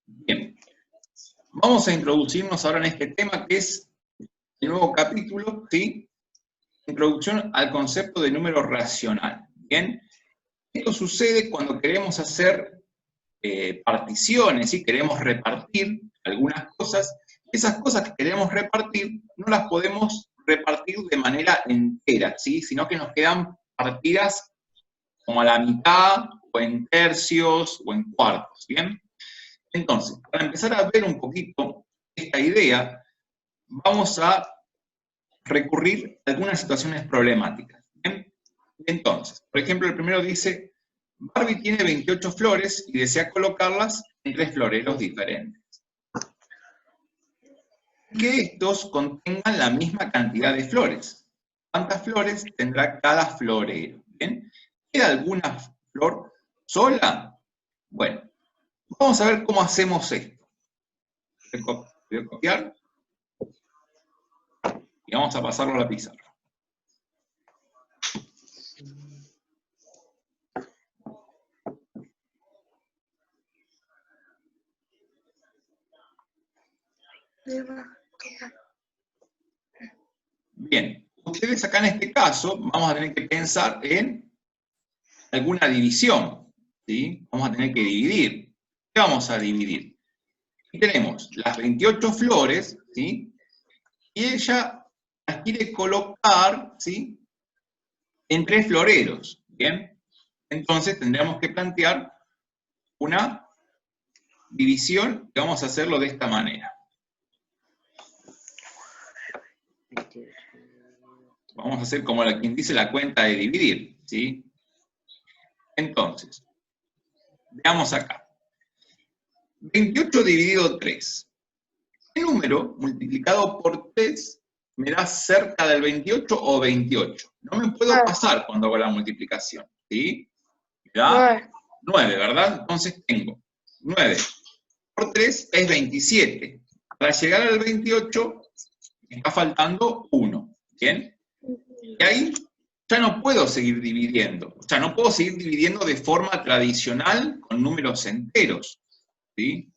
Bien, vamos a introducirnos ahora en este tema que es el nuevo capítulo, ¿sí? Introducción al concepto de número racional. Bien, esto sucede cuando queremos hacer particiones, ¿sí? Queremos repartir algunas cosas. Esas cosas que queremos repartir no las podemos repartir de manera entera, ¿sí? Sino que nos quedan partidas como a la mitad, o en tercios, o en cuartos, ¿bien? Entonces, para empezar a ver un poquito esta idea, vamos a recurrir a algunas situaciones problemáticas. ¿Bien? Entonces, por ejemplo, el primero dice, Barbie tiene 28 flores y desea colocarlas en 3 floreros diferentes. Que estos contengan la misma cantidad de flores. ¿Cuántas flores tendrá cada florero? ¿Bien? ¿Queda alguna flor sola? Bueno, vamos a ver cómo hacemos esto. Voy a copiar y vamos a pasarlo a la pizarra. Bien, ustedes acá en este caso vamos a tener que pensar en alguna división, ¿sí? Vamos a tener que dividir. ¿Qué vamos a dividir? Aquí tenemos las 28 flores, ¿sí? Y ella las quiere colocar, ¿sí? En 3 floreros, ¿bien? Entonces tendríamos que plantear una división que vamos a hacerlo de esta manera. Vamos a hacer como quien dice la cuenta de dividir, ¿sí? Entonces, veamos acá. 28 dividido 3. ¿Qué número multiplicado por 3 me da cerca del 28 o 28? No me puedo pasar cuando hago la multiplicación, ¿sí? Me da 9, ¿verdad? Entonces tengo 9 por 3 es 27. Para llegar al 28 me está faltando 1, ¿bien? Y ahí ya no puedo seguir dividiendo. O sea, no puedo seguir dividiendo de forma tradicional con números enteros, ¿sí?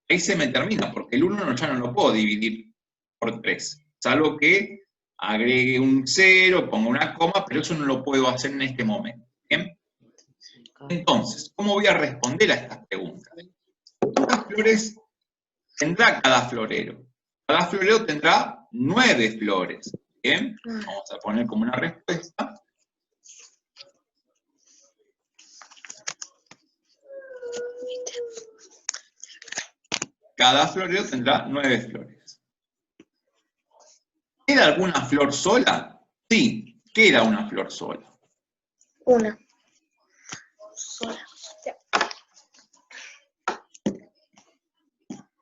Ahí se me termina, porque el 1 ya no lo puedo dividir por 3, salvo que agregue un 0, ponga una coma, pero eso no lo puedo hacer en este momento. ¿Bien? Entonces, ¿cómo voy a responder a estas preguntas? ¿Cuántas flores tendrá cada florero? Cada florero tendrá 9 flores. ¿Bien? Vamos a poner como una respuesta. Cada florero tendrá 9 flores. ¿Queda alguna flor sola? Sí, queda una flor sola. Una. Sola.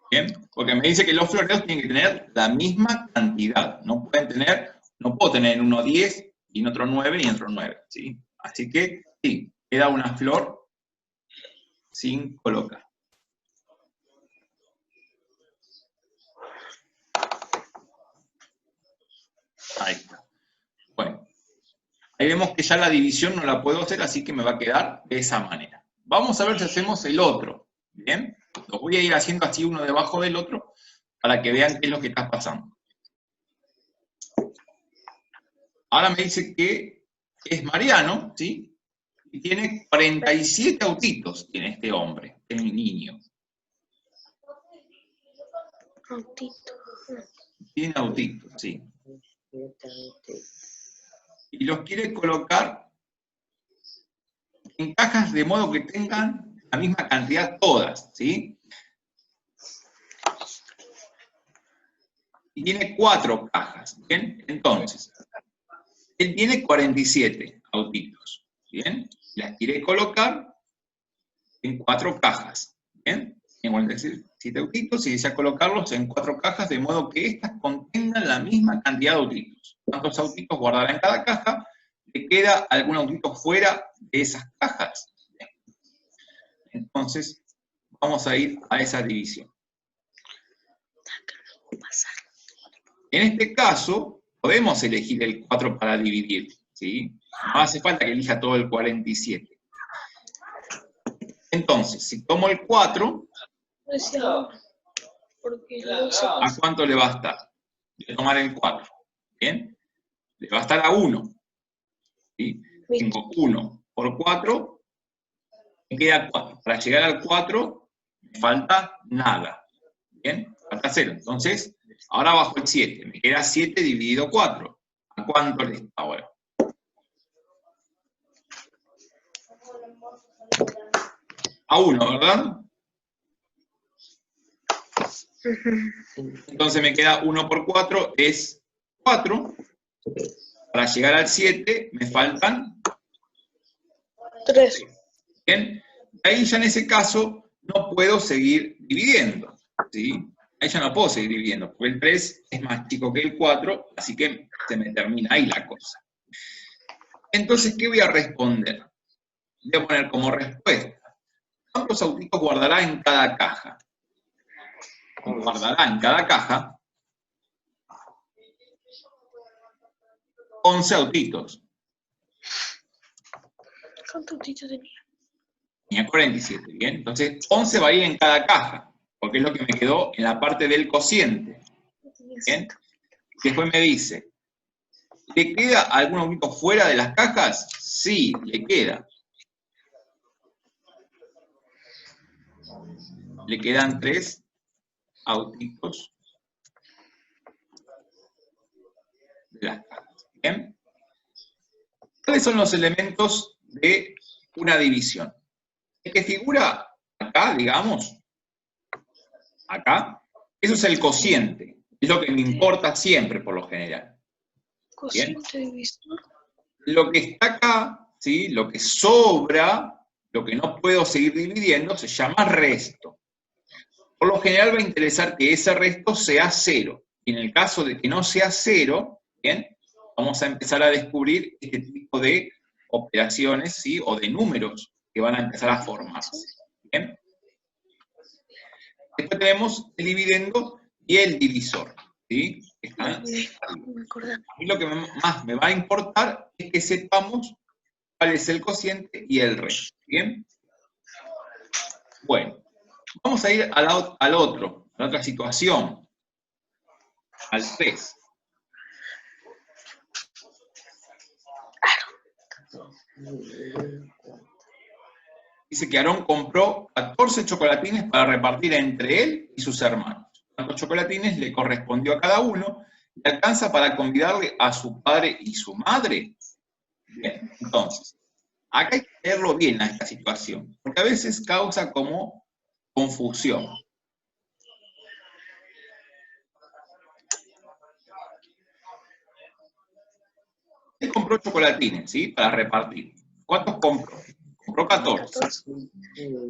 Bien, porque me dice que los floreros tienen que tener la misma cantidad. No puedo tener en uno 10 y en otro 9 y en otro 9. ¿Sí? Así que sí, queda una flor sin colocar. Ahí está. Bueno, ahí vemos que ya la división no la puedo hacer, así que me va a quedar de esa manera. Vamos a ver si hacemos el otro. ¿Bien? Los voy a ir haciendo así uno debajo del otro para que vean qué es lo que está pasando. Ahora me dice que es Mariano, ¿sí? Y tiene 47 autitos, tiene este hombre, este niño. Autito. Tiene autitos, sí. Y los quiere colocar en cajas de modo que tengan la misma cantidad todas, ¿sí? Y tiene 4 cajas, ¿bien? Entonces, él tiene 47 autitos, ¿bien? Las quiere colocar en 4 cajas, ¿bien? En 47 autitos y desea colocarlos en 4 cajas de modo que éstas contengan la misma cantidad de autitos. ¿Cuántos autitos guardará en cada caja? ¿Le queda algún autito fuera de esas cajas? ¿Bien? Entonces, vamos a ir a esa división. En este caso, podemos elegir el 4 para dividir, ¿sí? No hace falta que elija todo el 47. Entonces, si tomo el 4, Decía uno, porque luego se ¿A cuánto le va a estar? Voy a tomar el 4. ¿Bien? Le va a estar a 1. ¿Sí? Tengo 1 por 4, me queda 4. Para llegar al 4, me falta nada. ¿Bien? Falta 0. Entonces, ahora bajo el 7. Me queda 7 dividido 4. ¿A cuánto le está ahora? A 1, ¿verdad? Entonces me queda 1 por 4 es 4. Para llegar al 7 me faltan 3. Bien, ahí ya en ese caso no puedo seguir dividiendo, ¿sí? Ahí ya no puedo seguir dividiendo, porque el 3 es más chico que el 4, así que se me termina ahí la cosa. Entonces, ¿qué voy a responder? Voy a poner como respuesta, ¿cuántos autitos guardará en cada caja? Guardará en cada caja 11 autitos. ¿Cuántos autitos tenía? Tenía 47, ¿bien? Entonces, 11 va a ir en cada caja, porque es lo que me quedó en la parte del cociente, ¿bien? Después me dice, ¿le queda algún autito fuera de las cajas? Sí, le queda. Le quedan 3 autitos de las cajas, ¿bien? ¿Cuáles son los elementos de una división? El que figura acá, digamos, acá, eso es el cociente, es lo que me importa siempre por lo general. ¿Bien? Cociente divisor. Lo que está acá, ¿sí? Lo que sobra, lo que no puedo seguir dividiendo, se llama resto. Por lo general va a interesar que ese resto sea 0. Y en el caso de que no sea 0, ¿bien? Vamos a empezar a descubrir este tipo de operaciones, ¿sí? O de números que van a empezar a formarse. ¿Bien? Después tenemos el dividendo y el divisor, ¿sí? Están Me acordé. a mí lo que más me va a importar es que sepamos cuál es el cociente y el resto. ¿Bien? Bueno, vamos a ir a la otra situación, al 3. Dice que Aarón compró 14 chocolatines para repartir entre él y sus hermanos. ¿Cuántos chocolatines le correspondió a cada uno? ¿Le alcanza para convidarle a su padre y su madre? Bien, entonces, acá hay que leerlo bien a esta situación, porque a veces causa como confusión. Él compró chocolatines, ¿sí? Para repartir. ¿Cuántos compró? Compró 14.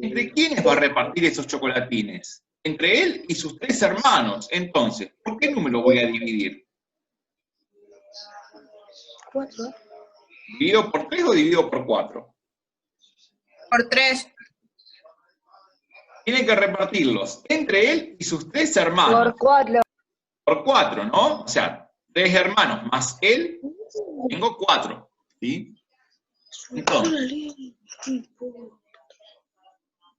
¿Entre quiénes va a repartir esos chocolatines? Entre él y sus 3 hermanos. Entonces, ¿por qué número voy a dividir? 4. ¿Dividido por 3 o dividido por 4? Por 3. Tiene que repartirlos entre él y sus 3 hermanos. Por 4. Por 4, ¿no? O sea, 3 hermanos más él, tengo 4. ¿Sí? Entonces,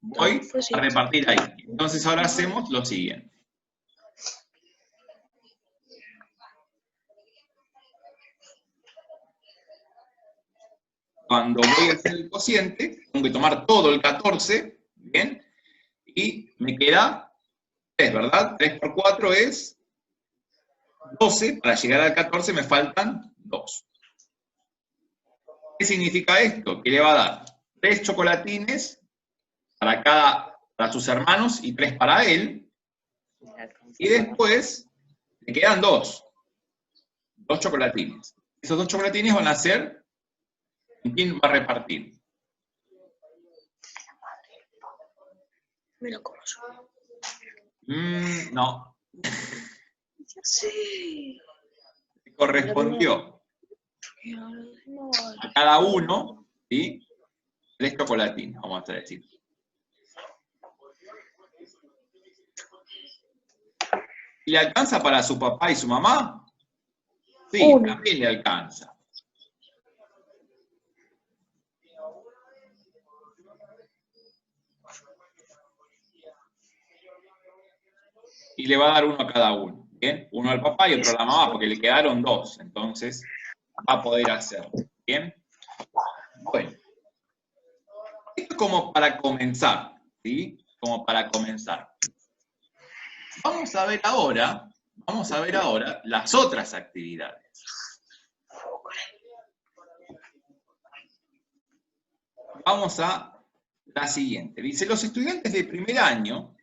voy a repartir ahí. Entonces ahora hacemos lo siguiente. Cuando voy a hacer el cociente, tengo que tomar todo el 14, ¿bien? Y me queda 3, ¿verdad? 3 por 4 es 12. Para llegar al 14 me faltan 2. ¿Qué significa esto? Que le va a dar 3 chocolatines para sus hermanos y 3 para él. Y después le quedan 2. 2 chocolatines. Esos 2 chocolatines van a ser, ¿quién va a repartir? Me lo como yo. No. Ya sé. Correspondió a cada uno, ¿sí? 3 chocolatines, vamos a decir. ¿Y le alcanza para su papá y su mamá? Sí, también le alcanza. y le va a dar uno a cada uno, ¿bien? Uno al papá y otro a la mamá, porque le quedaron dos, entonces va a poder hacerlo, ¿bien? Bueno, esto es como para comenzar, ¿sí? Como para comenzar. Vamos a ver ahora las otras actividades. Vamos a la siguiente. Dice, los estudiantes de primer año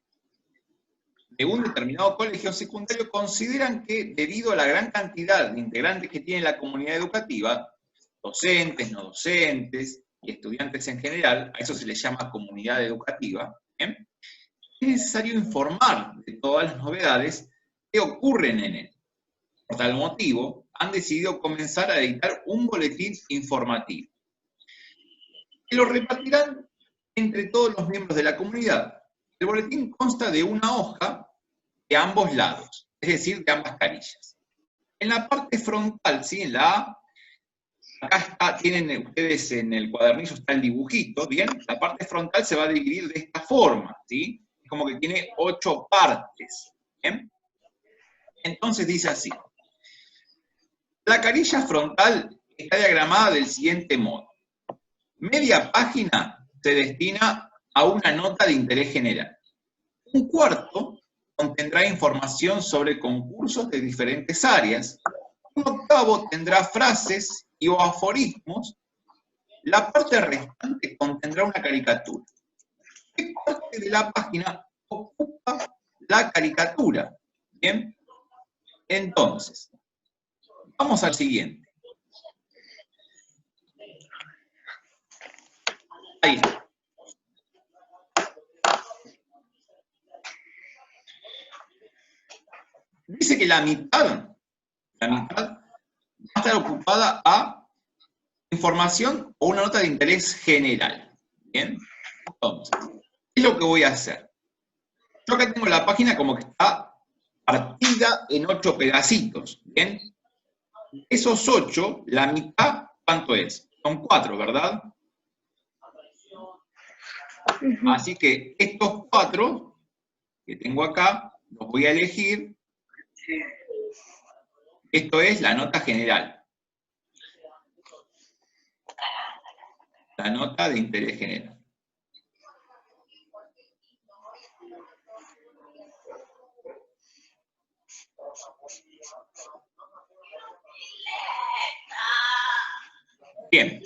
de un determinado colegio secundario consideran que debido a la gran cantidad de integrantes que tiene la comunidad educativa, docentes, no docentes y estudiantes en general, a eso se le llama comunidad educativa, ¿bien? Es necesario informar de todas las novedades que ocurren en él. Por tal motivo, han decidido comenzar a editar un boletín informativo, que lo repartirán entre todos los miembros de la comunidad. El boletín consta de una hoja de ambos lados, es decir, de ambas carillas. En la parte frontal, ¿sí? En la A, acá está, tienen ustedes en el cuadernillo, está el dibujito, ¿bien? La parte frontal se va a dividir de esta forma, ¿sí? Es como que tiene 8 partes, ¿bien? Entonces dice así. La carilla frontal está diagramada del siguiente modo. Media página se destina a una nota de interés general. Un cuarto contendrá información sobre concursos de diferentes áreas. Un octavo tendrá frases y o aforismos. La parte restante contendrá una caricatura. ¿Qué parte de la página ocupa la caricatura? Bien. Entonces, vamos al siguiente. Ahí está. Dice que la mitad va a estar ocupada a información o una nota de interés general. ¿Bien? Entonces, ¿qué es lo que voy a hacer? Yo acá tengo la página como que está partida en 8 pedacitos. ¿Bien? Esos 8, la mitad, ¿cuánto es? Son 4, ¿verdad? Así que estos 4 que tengo acá, los voy a elegir. Esto es la nota general. La nota de interés general. Bien.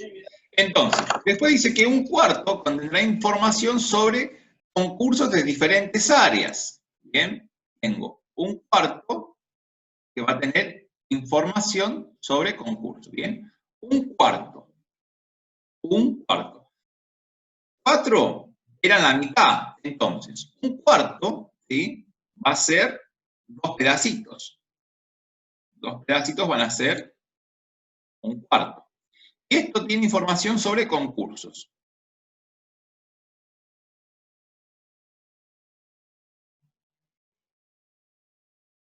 Entonces, después dice que un cuarto contendrá información sobre concursos de diferentes áreas. Bien. Tengo un cuarto que va a tener información sobre concursos. Bien. Un cuarto. 4 eran la mitad. Entonces, un cuarto, ¿sí? Va a ser 2 pedacitos. 2 pedacitos van a ser un cuarto. Y esto tiene información sobre concursos.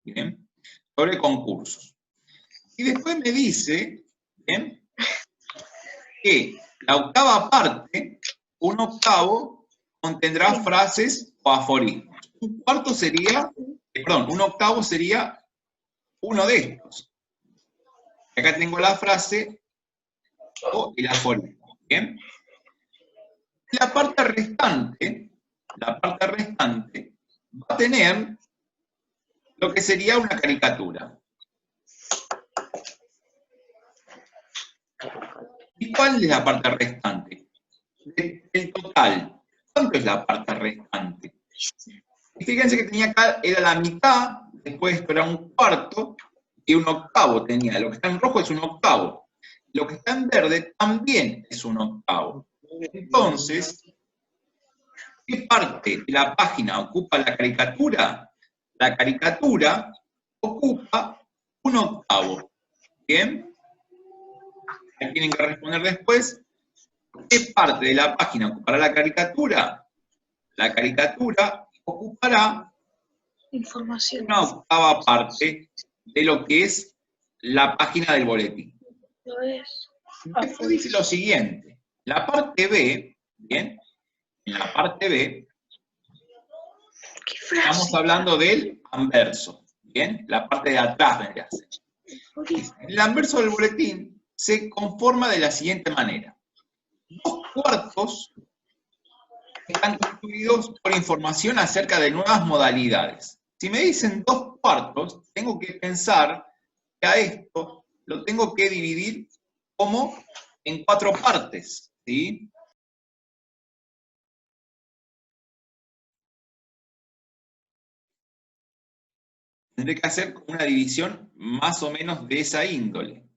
Bien. Sobre concursos. Y después me dice, ¿bien? Que la octava parte, un octavo, contendrá frases o aforismos. Un octavo sería uno de estos. Acá tengo la frase o el aforismo. ¿Bien? La parte restante va a tener lo que sería una caricatura. ¿Y cuál es la parte restante? El total. ¿Cuánto es la parte restante? Y fíjense que tenía acá, era la mitad, después esto era un cuarto, y un octavo tenía. Lo que está en rojo es un octavo. Lo que está en verde también es un octavo. Entonces, ¿qué parte de la página ocupa la caricatura? La caricatura ocupa un octavo. ¿Bien? Tienen que responder después. ¿Qué parte de la página ocupará la caricatura? La caricatura ocupará Información. una octava parte de lo que es la página del boletín. Lo es. Después dice lo siguiente. La parte B, ¿bien? En la parte B, Estamos hablando del anverso, ¿bien? La parte de atrás vendría a ser. El anverso del boletín se conforma de la siguiente manera. 2/4 están constituidos por información acerca de nuevas modalidades. Si me dicen 2/4, tengo que pensar que a esto lo tengo que dividir como en 4 partes, ¿sí? Tendré que hacer una división más o menos de esa índole,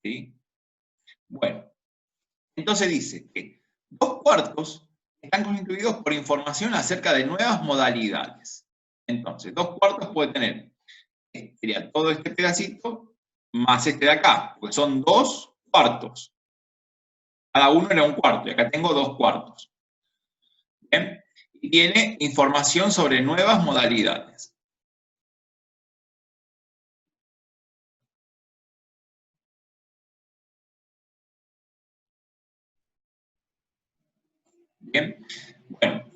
¿sí? Bueno, entonces dice que 2/4 están constituidos por información acerca de nuevas modalidades. Entonces, 2/4 puede tener, sería todo este pedacito, más este de acá, porque son 2/4. Cada uno era 1/4, y acá tengo 2/4. ¿Bien? Y tiene información sobre nuevas modalidades. Bien, bueno,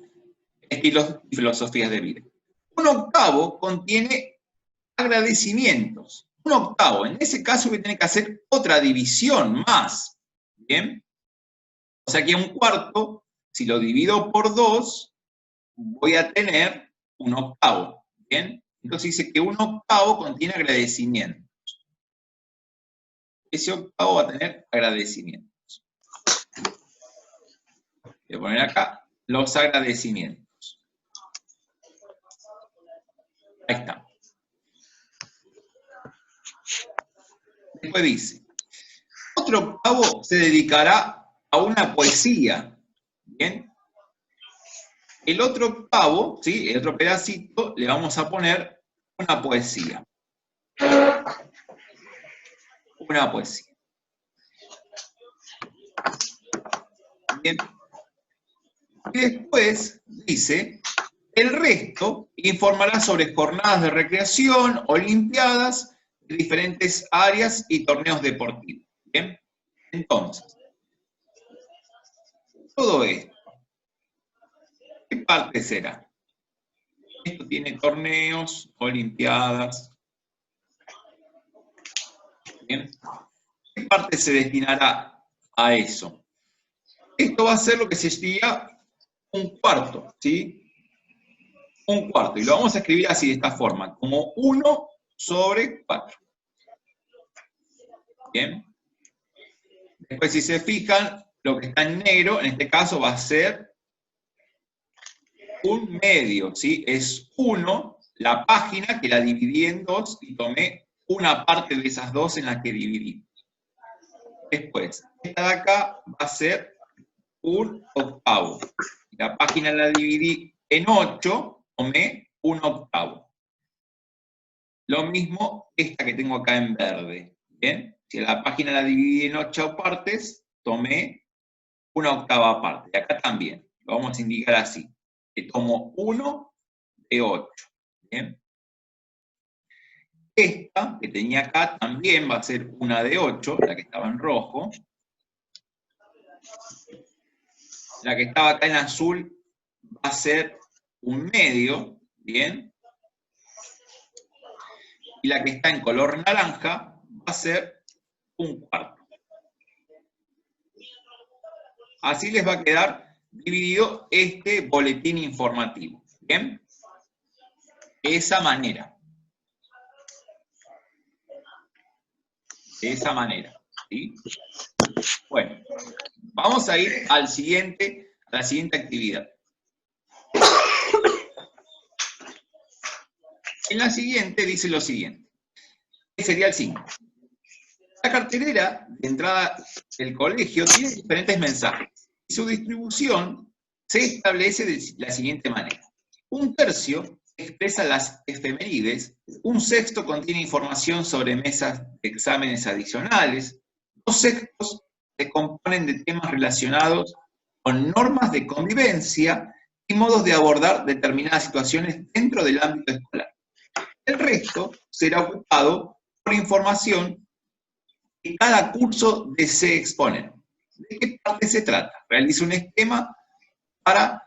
estilos y filosofías de vida. 1/8 contiene agradecimientos. 1/8, en ese caso voy a tener que hacer otra división más. Bien, o sea que 1/4, si lo divido por 2, voy a tener 1/8. Bien, entonces dice que 1/8 contiene agradecimientos. Ese octavo va a tener agradecimientos. Voy a poner acá los agradecimientos. Ahí está. Después dice, otro octavo se dedicará a una poesía. ¿Bien? El otro octavo, ¿sí? El otro pedacito, le vamos a poner una poesía. Una poesía. Bien. Y después dice, el resto informará sobre jornadas de recreación, olimpiadas, de diferentes áreas y torneos deportivos. ¿Bien? Entonces, todo esto, ¿qué parte será? Esto tiene torneos, olimpiadas. ¿Bien? ¿Qué parte se destinará a eso? Esto va a ser lo que se sería 1/4, ¿sí? 1/4, y lo vamos a escribir así, de esta forma, como 1/4. ¿Bien? Después, si se fijan, lo que está en negro, en este caso, va a ser 1/2, ¿sí? Es 1, la página, que la dividí en 2, y tomé una parte de esas 2 en las que dividí. Después, esta de acá va a ser 1/8. La página la dividí en 8, tomé 1/8. Lo mismo esta que tengo acá en verde. ¿Bien? Si la página la dividí en 8 partes, tomé 1/8 parte. Y acá también. Lo vamos a indicar así. Que tomo 1 de 8. ¿Bien? Esta que tenía acá también va a ser 1 de 8, la que estaba en rojo. La que estaba acá en azul va a ser 1/2, ¿bien? Y la que está en color naranja va a ser 1/4. Así les va a quedar dividido este boletín informativo, ¿bien? De esa manera. De esa manera, ¿sí? Bueno, vamos a ir a la siguiente actividad. En la siguiente dice lo siguiente. Sería el 5. La cartelera de entrada del colegio tiene diferentes mensajes y su distribución se establece de la siguiente manera. 1/3 expresa las efemérides, 1/6 contiene información sobre mesas de exámenes adicionales, 2/6 se componen de temas relacionados con normas de convivencia y modos de abordar determinadas situaciones dentro del ámbito escolar. El resto será ocupado por información que cada curso desee exponer. ¿De qué parte se trata? Realiza un esquema para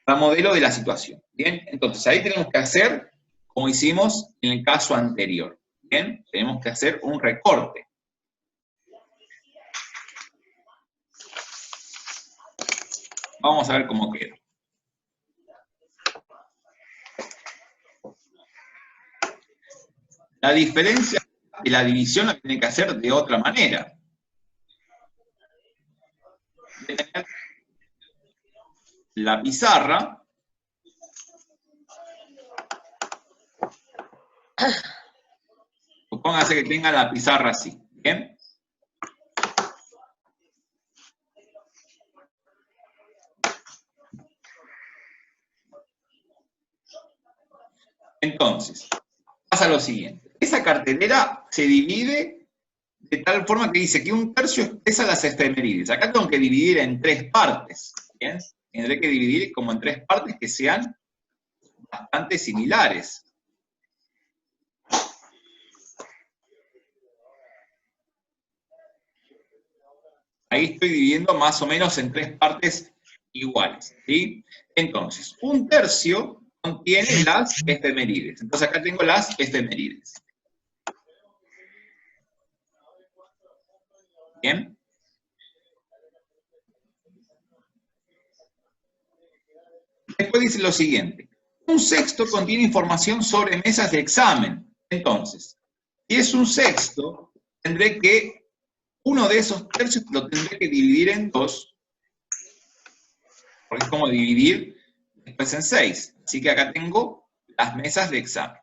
para modelo de la situación. Bien, entonces ahí tenemos que hacer como hicimos en el caso anterior. Bien, tenemos que hacer un recorte. Vamos a ver cómo queda. La diferencia de la división la tiene que hacer de otra manera. Tener la pizarra. Supóngase que tenga la pizarra así. ¿Bien? Entonces, pasa lo siguiente. Esa cartelera se divide de tal forma que dice que 1/3 expresa las efemérides. Acá tengo que dividir en 3 partes. ¿Bien? Tendré que dividir como en 3 partes que sean bastante similares. Ahí estoy dividiendo más o menos en 3 partes iguales. ¿Sí? Entonces, 1/3 contiene las efemérides. Entonces acá tengo las efemérides. ¿Bien? Después dice lo siguiente. 1/6 contiene información sobre mesas de examen. Entonces, si es 1/6, tendré que, uno de esos tercios lo tendré que dividir en 2, porque es como dividir después en 6. Así que acá tengo las mesas de examen.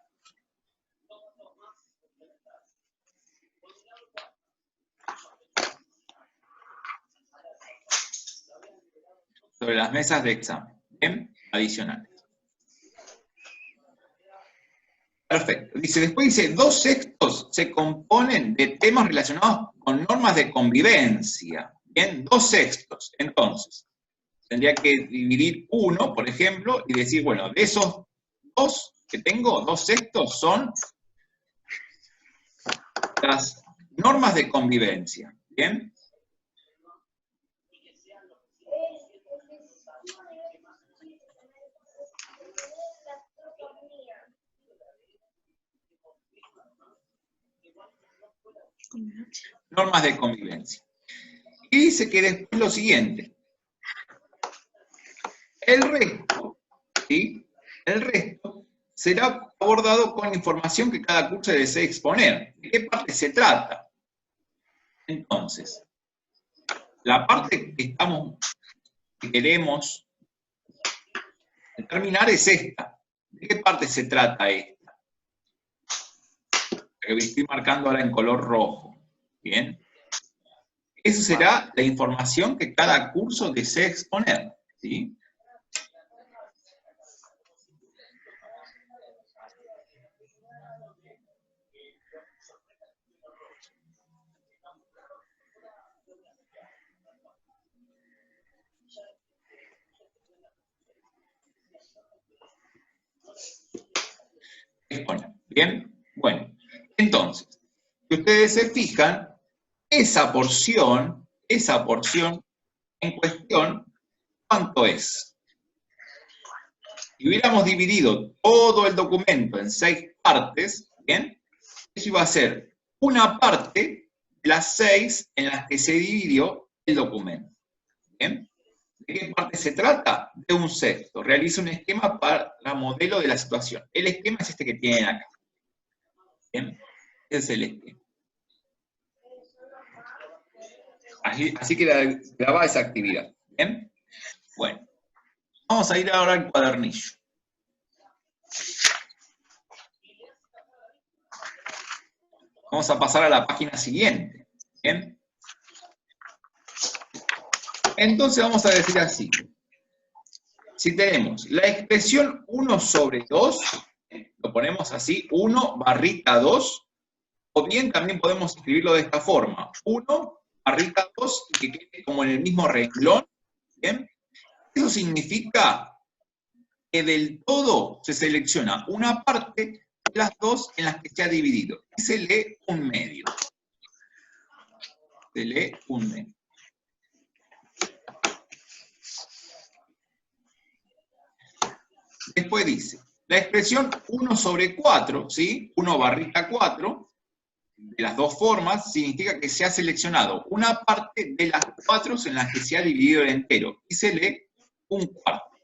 Sobre las mesas de examen. Bien, adicionales. Perfecto. Después dice, 2/6 se componen de temas relacionados con normas de convivencia. Bien, 2/6. Entonces, tendría que dividir 1, por ejemplo, y decir, bueno, de esos 2 que tengo, 2/6 son las normas de convivencia. Bien. Normas de convivencia. Y dice que después lo siguiente. El resto, ¿sí? El resto será abordado con información que cada curso desee exponer. ¿De qué parte se trata? Entonces, la parte que queremos determinar es esta. ¿De qué parte se trata esta? Que estoy marcando ahora en color rojo. Bien. Esa será la información que cada curso desee exponer. ¿Sí? Bien, bueno, entonces, si ustedes se fijan, esa porción en cuestión, ¿cuánto es? Si hubiéramos dividido todo el documento en 6 partes, ¿bien? Eso iba a ser una parte de las 6 en las que se dividió el documento. ¿Bien? ¿De qué parte se trata? De 1/6. Realiza un esquema para modelo de la situación. El esquema es este que tienen acá. ¿Bien? Ese es el esquema. Así que graba esa actividad. ¿Bien? Bueno. Vamos a ir ahora al cuadernillo. Vamos a pasar a la página siguiente. ¿Bien? Entonces vamos a decir así. Si tenemos la expresión 1/2, lo ponemos así, 1/2, o bien también podemos escribirlo de esta forma, 1/2, que quede como en el mismo renglón, ¿bien? Eso significa que del todo se selecciona una parte de las dos en las que se ha dividido, y se lee 1/2. Se lee 1/2. Después dice, la expresión 1 sobre 4, ¿sí? 1 barrita 4, de las dos formas, significa que se ha seleccionado una parte de las 4 en las que se ha dividido el entero, y se lee un cuarto.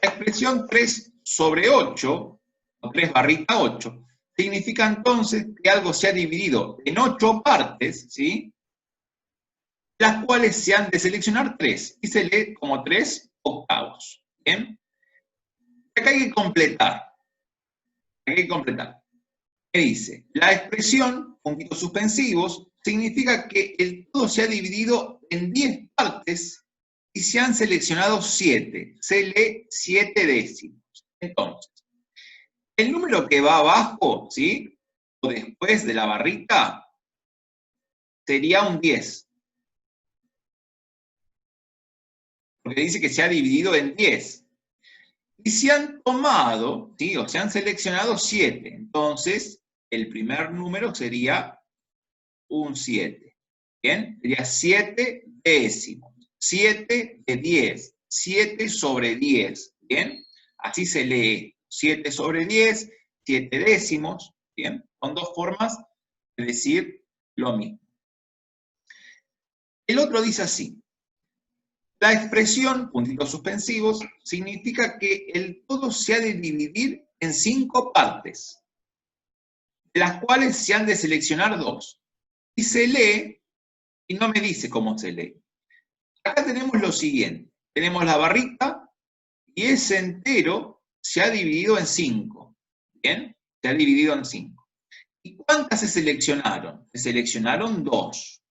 La expresión 3 sobre 8, o 3 barrita 8, significa entonces que algo se ha dividido en 8 partes, ¿sí? Las cuales se han de seleccionar 3, y se lee como 3 octavos. ¿Bien? Acá hay que completar. ¿Qué dice? La expresión, puntitos suspensivos, significa que el todo se ha dividido en 10 partes y se han seleccionado 7. Se lee 7 décimos. Entonces, el número que va abajo, ¿sí? O después de la barrita, sería un 10. Porque dice que se ha dividido en 10. Y se han tomado, ¿sí? O se han seleccionado 7. Entonces, el primer número sería un 7. ¿Bien? Sería 7 décimos. 7 de 10. 7 sobre 10. ¿Bien? Así se lee. 7 sobre 10, 7 décimos. ¿Bien? Son dos formas de decir lo mismo. El otro dice así. La expresión, puntitos suspensivos, significa que el todo se ha de dividir en 5 partes, de las cuales se han de seleccionar 2. Y se lee, y no me dice cómo se lee. Acá tenemos lo siguiente. Tenemos la barrita, y ese entero se ha dividido en 5. ¿Bien? Se ha dividido en 5. ¿Y cuántas se seleccionaron? Se seleccionaron 2.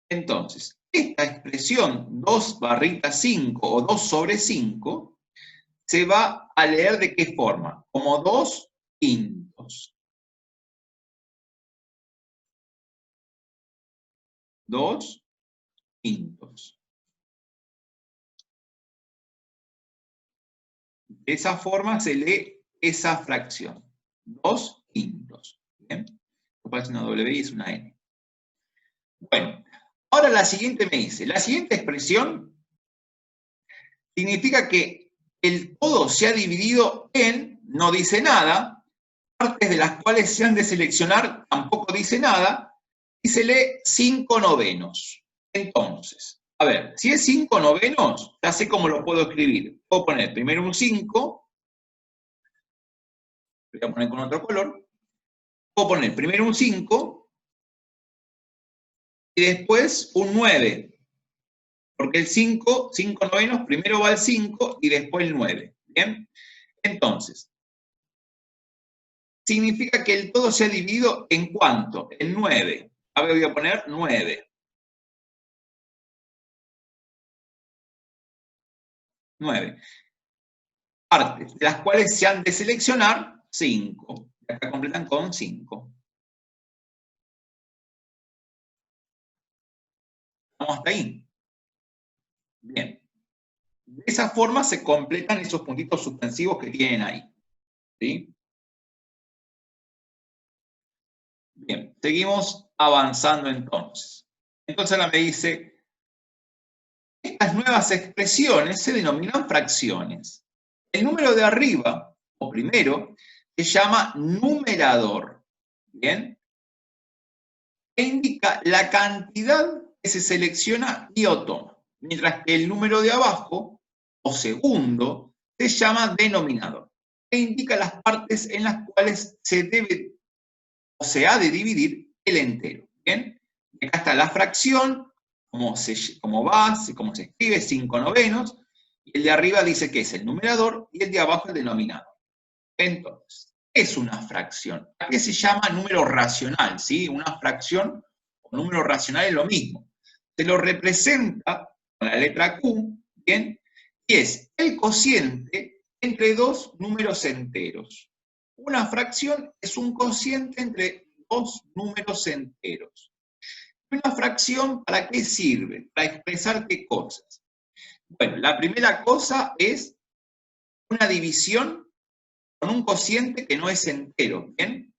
Entonces, esta expresión 2 barrita 5 o 2 sobre 5 se va a leer ¿de qué forma? Como 2 quintos. 2 quintos. De esa forma se lee esa fracción. 2 quintos. ¿Bien? Esto parece una W y es una N. Bueno, ahora la siguiente me dice, la siguiente expresión significa que el todo se ha dividido en, no dice nada, partes de las cuales se han de seleccionar, tampoco dice nada, y se lee 5 novenos. Entonces, a ver, si es 5 novenos, ya sé cómo lo puedo escribir. Puedo poner primero un 5, lo voy a poner con otro color, puedo poner primero un 5, y después un 9, porque el 5 novenos, primero va el 5 y después el 9, ¿bien? Entonces, significa que el todo se ha dividido en ¿cuánto? En 9. A ver, voy a poner 9. 9. Partes, de las cuales se han de seleccionar 5. Acá completan con 5. ¿Estamos hasta ahí? Bien. De esa forma se completan esos puntitos suspensivos que tienen ahí. ¿Sí? Bien, seguimos avanzando entonces. Entonces ahora me dice, estas nuevas expresiones se denominan fracciones. El número de arriba, o primero, se llama numerador. ¿Bien? E indica la cantidad que se selecciona y o toma. Mientras que el número de abajo, o segundo, se llama denominador. E indica las partes en las cuales se debe o se ha de dividir el entero. ¿Bien? Acá está la fracción, cómo se escribe, 5 novenos, y el de arriba dice que es el numerador, y el de abajo el denominador. Entonces, ¿qué es una fracción? ¿A qué se llama número racional? ¿Sí? Una fracción o número racional es lo mismo. Se lo representa con la letra Q, ¿bien? Y es el cociente entre dos números enteros. Una fracción es un cociente entre dos números enteros. ¿Una fracción para qué sirve? Para expresar qué cosas. Bueno, la primera cosa es una división con un cociente que no es entero. ¿Bien?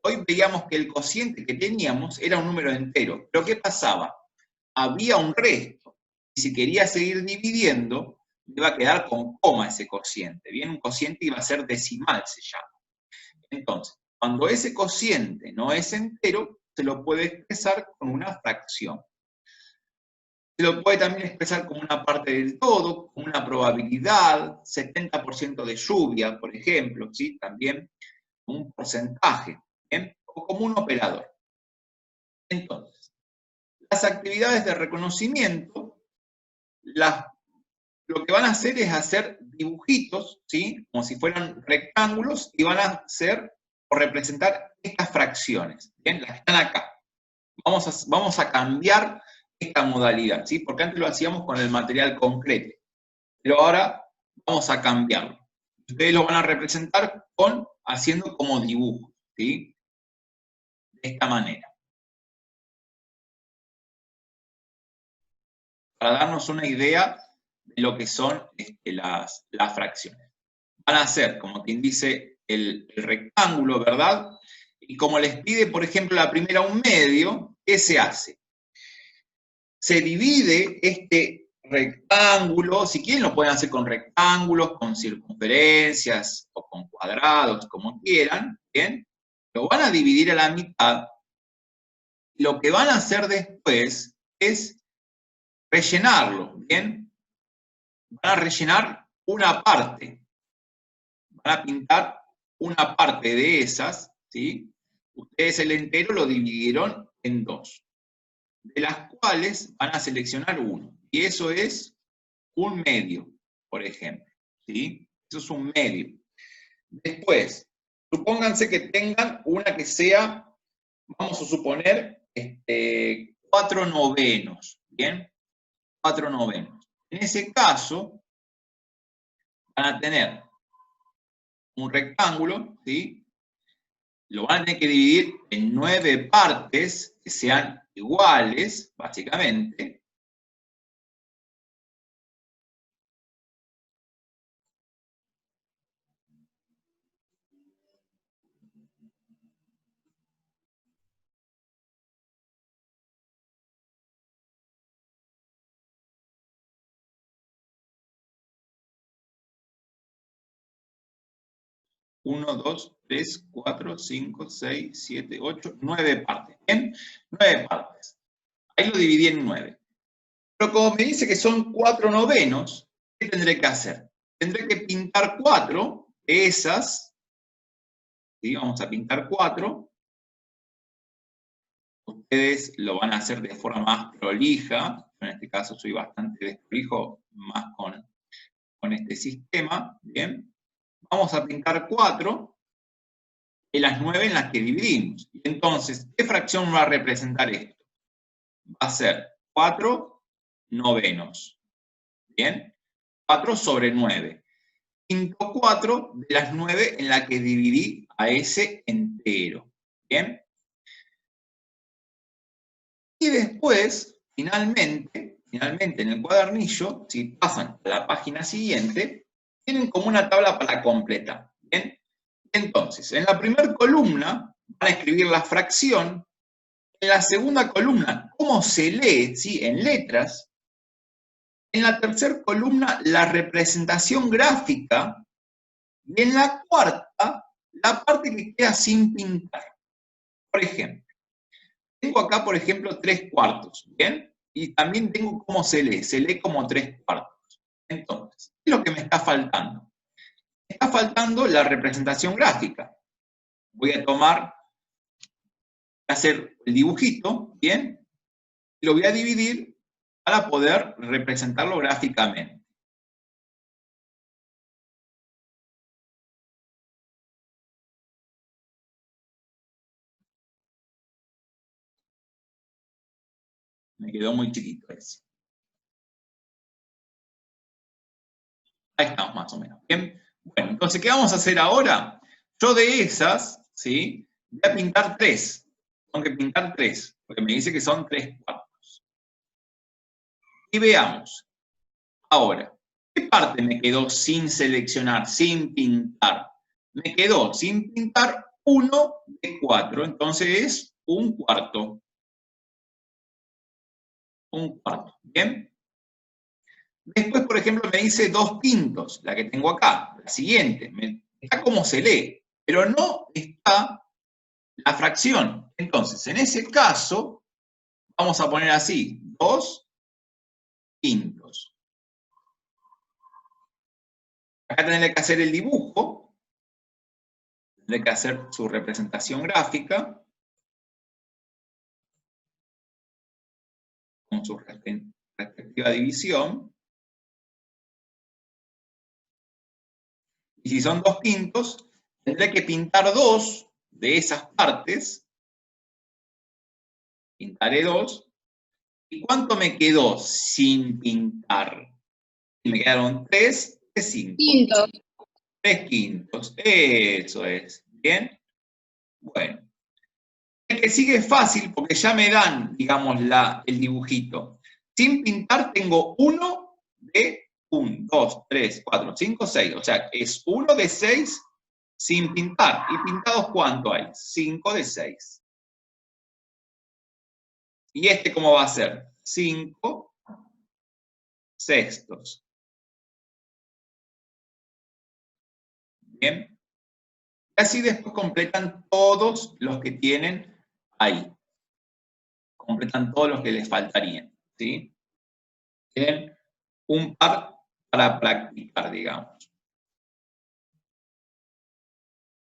Hoy veíamos que el cociente que teníamos era un número entero. ¿Pero qué pasaba? Había un resto. Y si quería seguir dividiendo, me va a quedar con coma ese cociente, ¿bien? Un cociente iba a ser decimal, se llama. Entonces, cuando ese cociente no es entero, se lo puede expresar con una fracción. Se lo puede también expresar como una parte del todo, como una probabilidad, 70% de lluvia, por ejemplo, ¿sí? También como un porcentaje, ¿bien? O como un operador. Entonces, las actividades de reconocimiento, lo que van a hacer es hacer dibujitos, ¿sí? Como si fueran rectángulos, y van a hacer o representar estas fracciones, ¿bien? Las que están acá. Vamos a cambiar esta modalidad, ¿sí? Porque antes lo hacíamos con el material concreto, pero ahora vamos a cambiarlo. Ustedes lo van a representar haciendo como dibujo, ¿sí? De esta manera. Para darnos una idea de lo que son las fracciones. Van a ser, como quien dice, el rectángulo, ¿verdad? Y como les pide, por ejemplo, la primera un medio, ¿qué se hace? Se divide este rectángulo, si quieren lo pueden hacer con rectángulos, con circunferencias o con cuadrados, como quieran, ¿bien? Lo van a dividir a la mitad. Lo que van a hacer después es rellenarlo, ¿bien? Van a rellenar una parte. Van a pintar una parte de esas, ¿sí? Ustedes el entero lo dividieron en dos, de las cuales van a seleccionar uno. Y eso es un medio, por ejemplo, ¿sí? Eso es un medio. Después, supónganse que tengan una que sea, vamos a suponer, 4/9, ¿bien? 4/9. En ese caso, van a tener un rectángulo, ¿sí? Lo van a tener que dividir en 9 partes que sean iguales, básicamente. Uno, 2, 3, 4, 5, 6, 7, 8, 9 partes. ¿Bien? 9 partes. Ahí lo dividí en 9. Pero como me dice que son 4/9, ¿qué tendré que hacer? Tendré que pintar 4 de esas. ¿Sí? Vamos a pintar 4. Ustedes lo van a hacer de forma más prolija. Yo en este caso soy bastante desprolijo, más con este sistema. ¿Bien? Vamos a pintar 4 de las 9 en las que dividimos. Y entonces, ¿qué fracción va a representar esto? Va a ser 4/9. ¿Bien? 4/9. Pinto 4 de las 9 en las que dividí a ese entero. ¿Bien? Y después, finalmente en el cuadernillo, si pasan a la página siguiente, tienen como una tabla para completar. ¿Bien? Entonces, en la primera columna van a escribir la fracción. En la segunda columna, cómo se lee, ¿sí? En letras. En la tercera columna, la representación gráfica. Y en la cuarta, la parte que queda sin pintar. Por ejemplo, tengo acá, por ejemplo, 3/4, ¿bien? Y también tengo cómo se lee como 3/4. Entonces, ¿qué es lo que me está faltando? Me está faltando la representación gráfica. Voy a hacer el dibujito, ¿bien? Y lo voy a dividir para poder representarlo gráficamente. Me quedó muy chiquito ese. Ahí estamos más o menos, ¿bien? Bueno, entonces, ¿qué vamos a hacer ahora? Yo de esas, ¿sí? Voy a pintar 3. Tengo que pintar 3, porque me dice que son 3/4. Y veamos. Ahora, ¿qué parte me quedó sin seleccionar, sin pintar? Me quedó sin pintar 1/4, entonces es 1/4. 1/4, ¿bien? Después, por ejemplo, me dice 2/5, la que tengo acá, la siguiente. Está como se lee, pero no está la fracción. Entonces, en ese caso, vamos a poner así, 2/5. Acá tendré que hacer el dibujo, tendré que hacer su representación gráfica, con su respectiva división. Y si son 2/5, tendré que pintar 2 de esas partes. Pintaré 2. ¿Y cuánto me quedó sin pintar? Me quedaron 3 de 5. Quintos. 3/5. Eso es. ¿Bien? Bueno. El que sigue es fácil porque ya me dan, digamos, el dibujito. Sin pintar tengo 1 de 1, 2, 3, 4, 5, 6. O sea, es 1 de 6 sin pintar. ¿Y pintados cuánto hay? 5 de 6. ¿Y este cómo va a ser? 5/6. Bien. Y así después completan todos los que tienen ahí. Completan todos los que les faltarían. ¿Sí? Tienen un par para practicar, digamos.